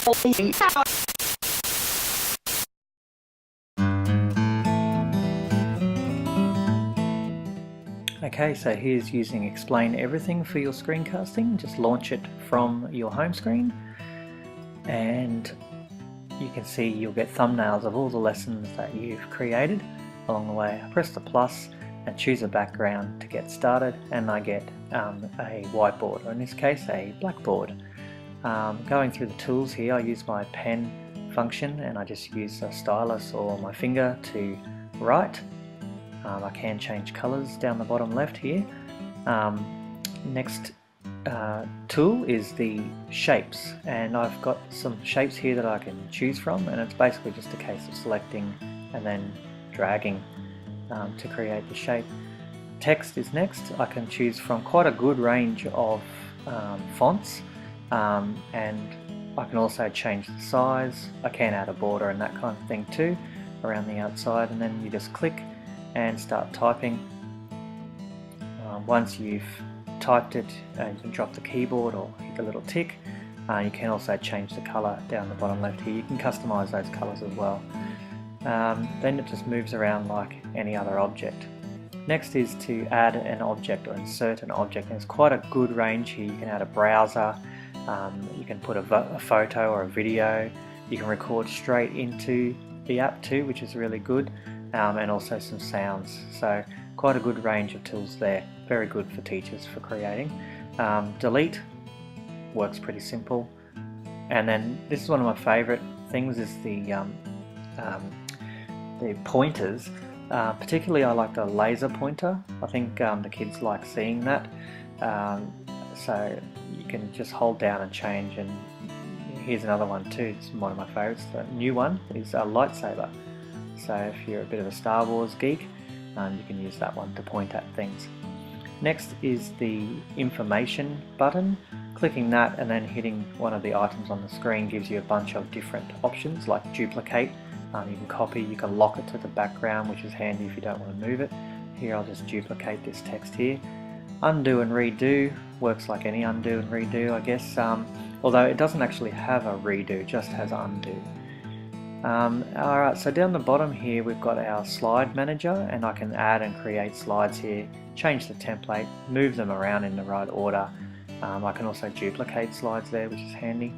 Okay, so here's using Explain Everything for your screencasting. Just launch it from your home screen and you can see you'll get thumbnails of all the lessons that you've created along the way. I press the plus and choose a background to get started, and I get a whiteboard, or in this case a blackboard. Going through the tools here, I use my pen function and I just use a stylus or my finger to write. I can change colours down the bottom left here. Next tool is the shapes, and I've got some shapes here that I can choose from, and it's basically just a case of selecting and then dragging to create the shape. Text is next. I can choose from quite a good range of fonts, and I can also change the size. I can add a border and that kind of thing too around the outside, and then you just click and start typing. Once you've typed it, you can drop the keyboard or hit the little tick. You can also change the colour down the bottom left here. You can customise those colours as well. Then it just moves around like any other object. Next is to add an object or insert an object. There's quite a good range here. You can add a browser, you can put a photo or a video, you can record straight into the app too, which is really good, and also some sounds. So quite a good range of tools there. Very good for teachers for creating. Delete works pretty simple. And then this is one of my favourite things, is the pointers. Particularly I like the laser pointer. I think the kids like seeing that. So you can just hold down and change, and here's another one too. It's one of my favourites. The new one is a lightsaber. So if you're a bit of a Star Wars geek, you can use that one to point at things. Next is the information button. Clicking that and then hitting one of the items on the screen gives you a bunch of different options, like duplicate. You can copy, you can lock it to the background, which is handy if you don't want to move it. Here I'll just duplicate this text here. Undo and redo works like any undo and redo, I guess, although it doesn't actually have a redo, it just has undo. Alright, so down the bottom here we've got our slide manager, and I can add and create slides here, change the template, move them around in the right order. I can also duplicate slides there, which is handy.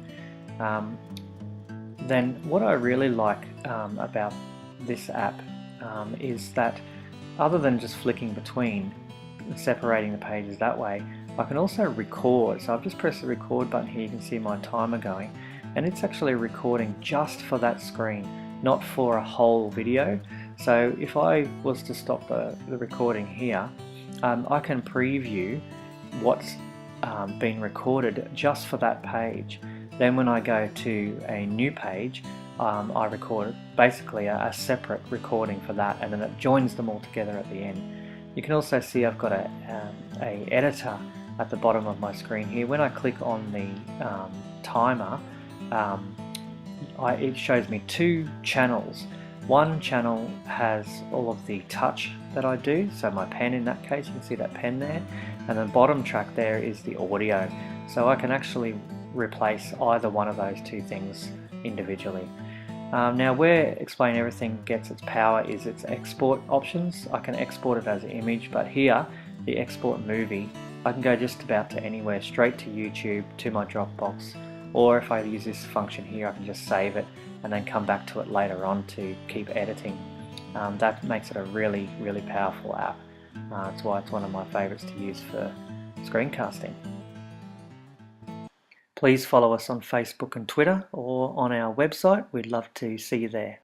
Then what I really like about this app is that other than just flicking between, separating the pages that way, I can also record. So I've just pressed the record button here, you can see my timer going, and it's actually recording just for that screen, not for a whole video. So if I was to stop the recording here, I can preview what's been recorded just for that page. Then when I go to a new page, I record basically a separate recording for that, and then it joins them all together at the end. You can also see I've got a editor at the bottom of my screen here. When I click on the timer, it shows me two channels. One channel has all of the touch that I do, so my pen in that case, you can see that pen there, and the bottom track there is the audio. So I can actually replace either one of those two things individually. Now where Explain Everything gets its power is its export options. I can export it as an image, but here, the export movie, I can go just about to anywhere, straight to YouTube, to my Dropbox, or if I use this function here, I can just save it and then come back to it later on to keep editing. That makes it a really, really powerful app. That's why it's one of my favorites to use for screencasting. Please follow us on Facebook and Twitter, or on our website. We'd love to see you there.